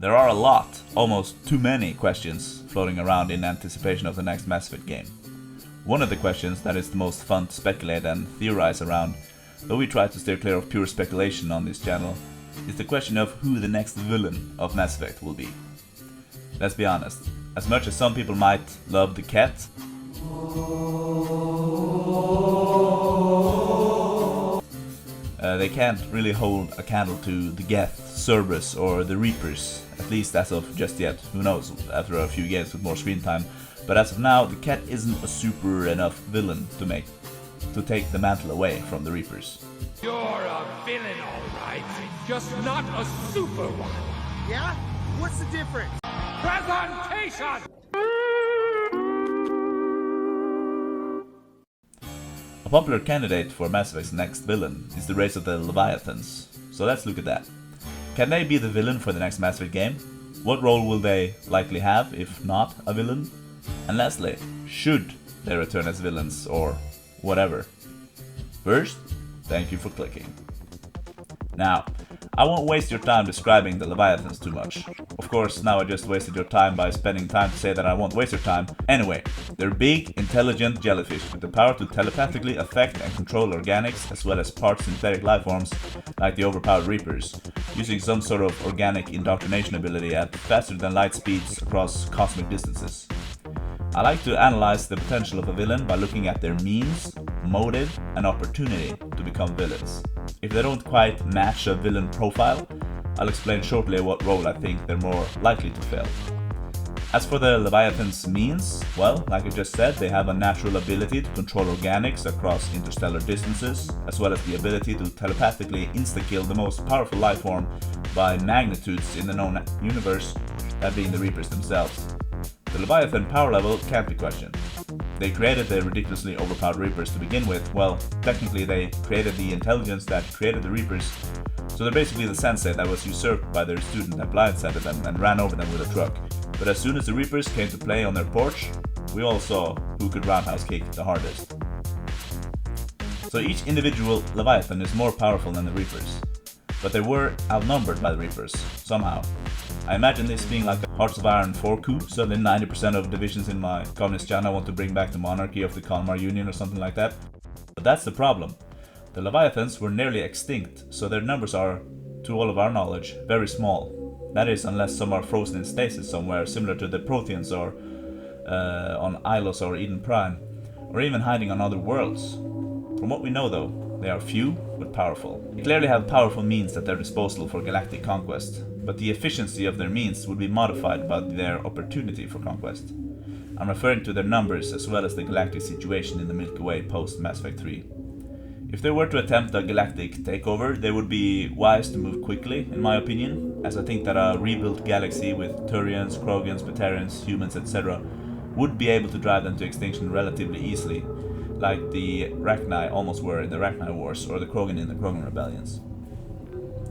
There are a lot, almost too many questions floating around in anticipation of the next Mass Effect game. One of the questions that is the most fun to speculate and theorize around, though we try to steer clear of pure speculation on this channel, is the question of who the next villain of Mass Effect will be. Let's be honest, as much as some people might love the cat, they can't really hold a candle to the Geth, Cerberus or the Reapers, at least as of just yet. Who knows, after a few games with more screen time. But as of now, the cat isn't a super enough villain to take the mantle away from the Reapers. You're a villain, alright, just not a super one. Yeah? What's the difference? Presentation! A popular candidate for Mass Effect's next villain is the race of the Leviathans, so let's look at that. Can they be the villain for the next Mass Effect game? What role will they likely have, if not a villain? And lastly, should they return as villains, or whatever? First, thank you for clicking. Now, I won't waste your time describing the Leviathans too much. Of course, now I just wasted your time by spending time to say that I won't waste your time. Anyway, they're big, intelligent jellyfish with the power to telepathically affect and control organics as well as part synthetic lifeforms like the overpowered Reapers, using some sort of organic indoctrination ability at faster than light speeds across cosmic distances. I like to analyze the potential of a villain by looking at their means, motive, and opportunity to become villains. If they don't quite match a villain profile, I'll explain shortly what role I think they're more likely to fill. As for the Leviathan's means, well, like I just said, they have a natural ability to control organics across interstellar distances, as well as the ability to telepathically insta-kill the most powerful lifeform by magnitudes in the known universe, that being the Reapers themselves. The Leviathan power level can't be questioned. They created the ridiculously overpowered Reapers to begin with. Well, technically they created the intelligence that created the Reapers, so they're basically the sensei that was usurped by their student that blindsided them and ran over them with a truck. But as soon as the Reapers came to play on their porch, we all saw who could roundhouse kick the hardest. So each individual Leviathan is more powerful than the Reapers, but they were outnumbered by the Reapers, somehow. I imagine this being like a Hearts of Iron 4 coup, suddenly 90% of divisions in my communist channel want to bring back the monarchy of the Kalmar Union or something like that. But that's the problem. The Leviathans were nearly extinct, so their numbers are, to all of our knowledge, very small. That is, unless some are frozen in stasis somewhere, similar to the Protheans or on Ilos or Eden Prime, or even hiding on other worlds. From what we know though, they are few but powerful. They clearly have powerful means at their disposal for Galactic Conquest, but the efficiency of their means would be modified by their opportunity for conquest. I'm referring to their numbers as well as the galactic situation in the Milky Way post Mass Effect 3. If they were to attempt a galactic takeover, they would be wise to move quickly, in my opinion, as I think that a rebuilt galaxy with Turians, Krogans, Batarians, humans, etc. would be able to drive them to extinction relatively easily, like the Rachni almost were in the Rachni Wars or the Krogan in the Krogan Rebellions.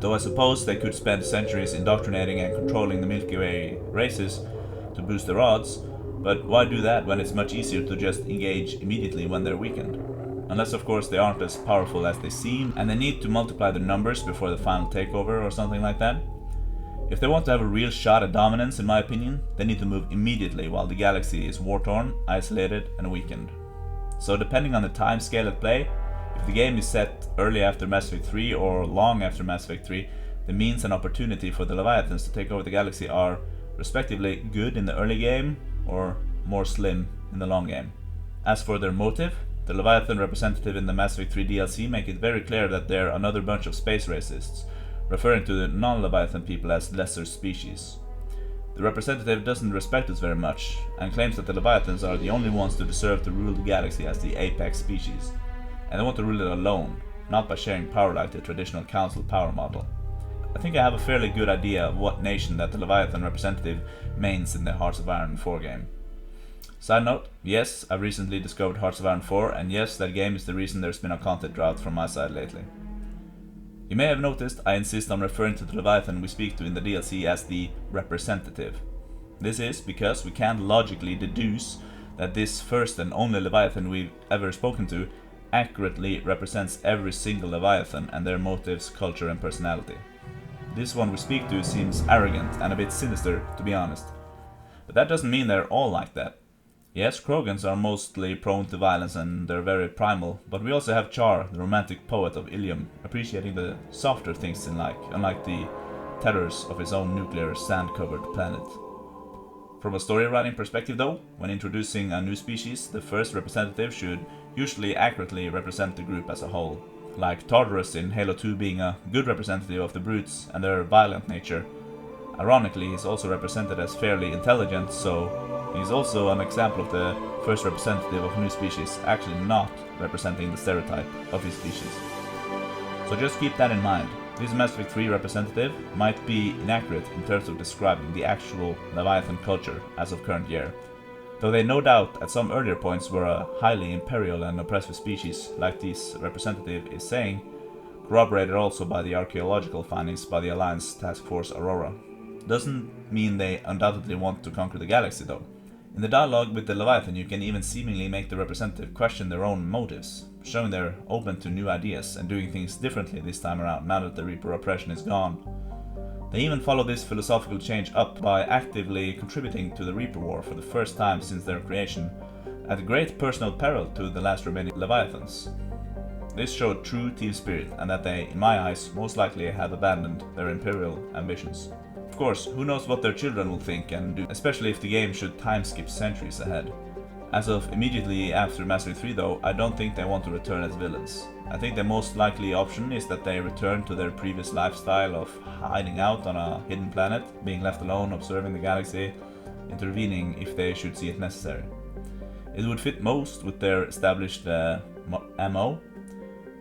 Though I suppose they could spend centuries indoctrinating and controlling the Milky Way races to boost their odds, but why do that when it's much easier to just engage immediately when they're weakened? Unless of course they aren't as powerful as they seem and they need to multiply their numbers before the final takeover or something like that. If they want to have a real shot at dominance, in my opinion, they need to move immediately while the galaxy is war-torn, isolated and weakened. So depending on the time scale at play, if the game is set early after Mass Effect 3 or long after Mass Effect 3, the means and opportunity for the Leviathans to take over the galaxy are respectively good in the early game or more slim in the long game. As for their motive, the Leviathan representative in the Mass Effect 3 DLC make it very clear that they're another bunch of space racists, referring to the non-Leviathan people as lesser species. The representative doesn't respect us very much and claims that the Leviathans are the only ones to deserve to rule the galaxy as the apex species. And they want to rule it alone, not by sharing power like the traditional council power model. I think I have a fairly good idea of what nation that the Leviathan representative mains in the Hearts of Iron 4 game. Side note, yes, I've recently discovered Hearts of Iron 4, and yes, that game is the reason there's been a content drought from my side lately. You may have noticed I insist on referring to the Leviathan we speak to in the DLC as the representative. This is because we can't logically deduce that this first and only Leviathan we've ever spoken to accurately represents every single Leviathan and their motives, culture and personality. this one we speak to seems arrogant and a bit sinister, to be honest. But that doesn't mean they're all like that. Yes, Krogans are mostly prone to violence and they're very primal, but we also have Char, the romantic poet of Ilium, appreciating the softer things in life, unlike the terrors of his own nuclear sand-covered planet. From a story writing perspective though, when introducing a new species, the first representative should usually accurately represent the group as a whole. Like Tartarus in Halo 2 being a good representative of the brutes and their violent nature. Ironically, he's also represented as fairly intelligent, so he's also an example of the first representative of new species actually not representing the stereotype of his species. So just keep that in mind. This Mass Effect 3 representative might be inaccurate in terms of describing the actual Leviathan culture as of current year, though they no doubt at some earlier points were a highly imperial and oppressive species, like this representative is saying, corroborated also by the archaeological findings by the Alliance Task Force Aurora. Doesn't mean they undoubtedly want to conquer the galaxy though. In the dialogue with the Leviathan you can even seemingly make the representative question their own motives, showing they're open to new ideas and doing things differently this time around now that the Reaper oppression is gone. They even follow this philosophical change up by actively contributing to the Reaper War for the first time since their creation, at great personal peril to the last remaining Leviathans. This showed true team spirit and that they, in my eyes, most likely have abandoned their imperial ambitions. Of course, who knows what their children will think and do, especially if the game should time skip centuries ahead. As of immediately after Mass Effect 3 though, I don't think they want to return as villains. I think the most likely option is that they return to their previous lifestyle of hiding out on a hidden planet, being left alone, observing the galaxy, intervening if they should see it necessary. It would fit most with their established MO.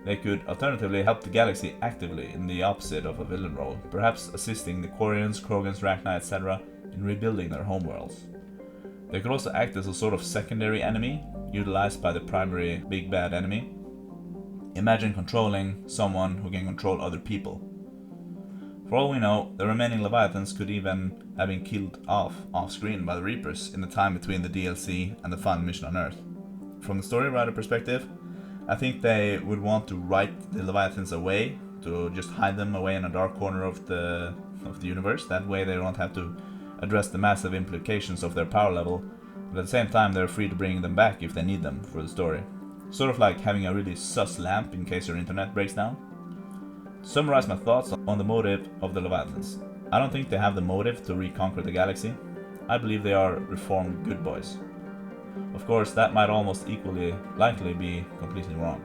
They could alternatively help the galaxy actively in the opposite of a villain role, perhaps assisting the Quarians, Krogans, Rachni, etc. in rebuilding their homeworlds. They could also act as a sort of secondary enemy, utilized by the primary big bad enemy. Imagine controlling someone who can control other people. For all we know, the remaining Leviathans could even have been killed off-screen by the Reapers in the time between the DLC and the final mission on Earth. From the story writer perspective, I think they would want to write the Leviathans away, to just hide them away in a dark corner of the universe. That way they don't have to address the massive implications of their power level, but at the same time they're free to bring them back if they need them for the story. Sort of like having a really sus lamp in case your internet breaks down. To summarize my thoughts on the motive of the Leviathans. I don't think they have the motive to reconquer the galaxy. I believe they are reformed good boys. Of course, that might almost equally likely be completely wrong.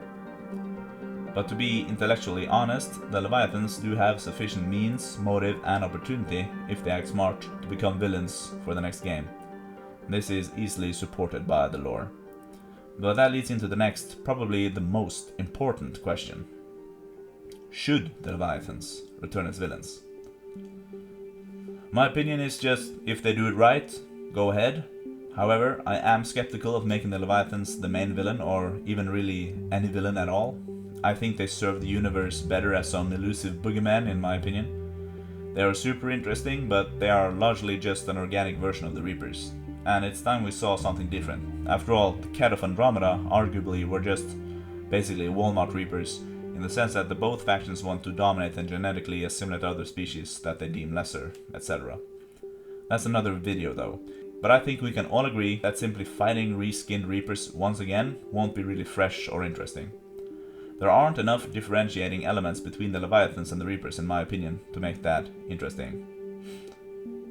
But to be intellectually honest, the Leviathans do have sufficient means, motive and opportunity, if they act smart, to become villains for the next game. This is easily supported by the lore. But that leads into the next, probably the most important question. Should the Leviathans return as villains? My opinion is just, if they do it right, go ahead. However, I am skeptical of making the Leviathans the main villain, or even really any villain at all. I think they serve the universe better as some elusive boogeyman, in my opinion. They are super interesting, but they are largely just an organic version of the Reapers. And it's time we saw something different. After all, the Cat of Andromeda arguably were just basically Walmart Reapers, in the sense that the both factions want to dominate and genetically assimilate other species that they deem lesser, etc. That's another video though. But I think we can all agree that simply fighting reskinned Reapers once again won't be really fresh or interesting. There aren't enough differentiating elements between the Leviathans and the Reapers, in my opinion, to make that interesting.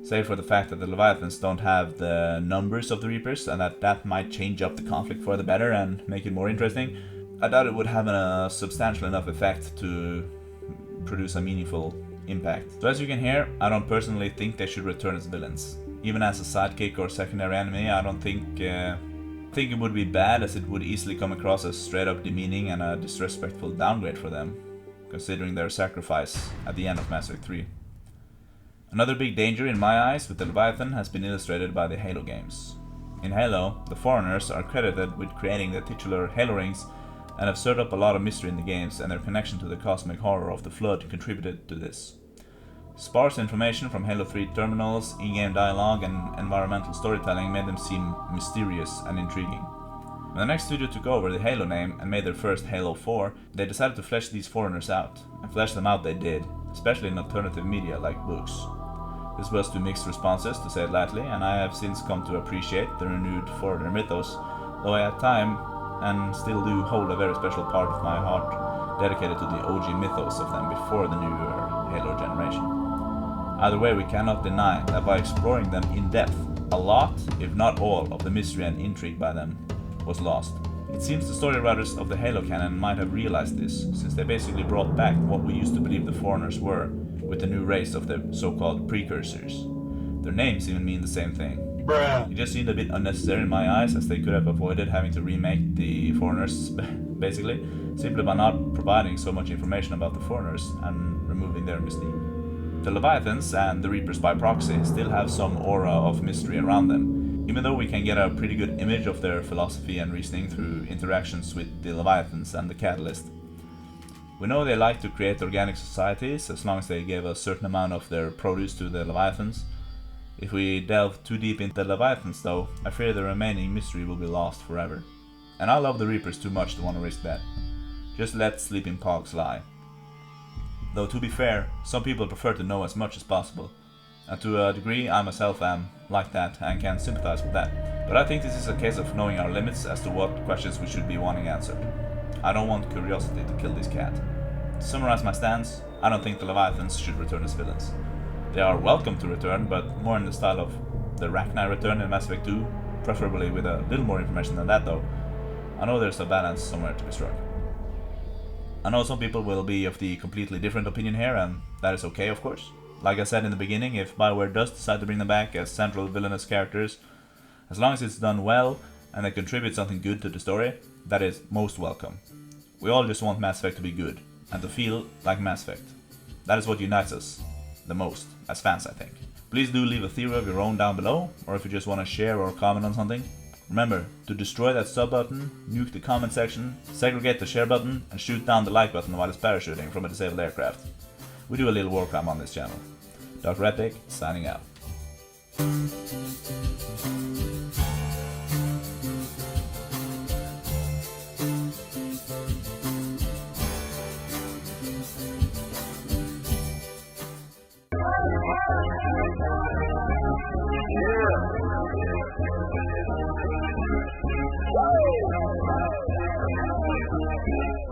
Save for the fact that the Leviathans don't have the numbers of the Reapers, and that might change up the conflict for the better and make it more interesting, I doubt it would have a substantial enough effect to produce a meaningful impact. So as you can hear, I don't personally think they should return as villains. Even as a sidekick or secondary enemy, I don't think it would be bad, as it would easily come across as straight up demeaning and a disrespectful downgrade for them, considering their sacrifice at the end of Mass Effect 3. Another big danger in my eyes with the Leviathan has been illustrated by the Halo games. In Halo, the Foreigners are credited with creating the titular Halo rings and have stirred up a lot of mystery in the games, and their connection to the cosmic horror of the Flood contributed to this. Sparse information from Halo 3 terminals, in-game dialogue and environmental storytelling made them seem mysterious and intriguing. When the next studio took over the Halo name and made their first Halo 4, they decided to flesh these Foreigners out, and flesh them out they did, especially in alternative media like books. This was to mixed responses, to say it lightly, and I have since come to appreciate the renewed foreigner mythos, though I had time and still do hold a very special part of my heart dedicated to the OG mythos of them before the newer Halo generation. Either way, we cannot deny that by exploring them in depth, a lot, if not all, of the mystery and intrigue by them was lost. It seems the story writers of the Halo canon might have realized this, since they basically brought back what we used to believe the Foreigners were, with the new race of the so-called precursors. Their names even mean the same thing. It just seemed a bit unnecessary in my eyes, as they could have avoided having to remake the Foreigners, basically, simply by not providing so much information about the Foreigners and removing their mystique. The Leviathans and the Reapers by proxy still have some aura of mystery around them, even though we can get a pretty good image of their philosophy and reasoning through interactions with the Leviathans and the Catalyst. We know they like to create organic societies as long as they give a certain amount of their produce to the Leviathans. If we delve too deep into the Leviathans though, I fear the remaining mystery will be lost forever. And I love the Reapers too much to want to risk that. Just let sleeping pogs lie. Though to be fair, some people prefer to know as much as possible. And to a degree I myself am like that and can sympathize with that. But I think this is a case of knowing our limits as to what questions we should be wanting answered. I don't want curiosity to kill this cat. To summarize my stance, I don't think the Leviathans should return as villains. They are welcome to return, but more in the style of the Rachni return in Mass Effect 2, preferably with a little more information than that though. I know there's a balance somewhere to be struck. I know some people will be of the completely different opinion here, and that is okay of course. Like I said in the beginning, if BioWare does decide to bring them back as central villainous characters, as long as it's done well and they contribute something good to the story, that is most welcome. We all just want Mass Effect to be good, and to feel like Mass Effect. That is what unites us the most, as fans I think. Please do leave a theory of your own down below, or if you just want to share or comment on something. Remember to destroy that sub button, nuke the comment section, segregate the share button, and shoot down the like button while it's parachuting from a disabled aircraft. We do a little war crime on this channel. Dr. Epic, signing out.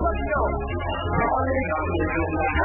Let's go!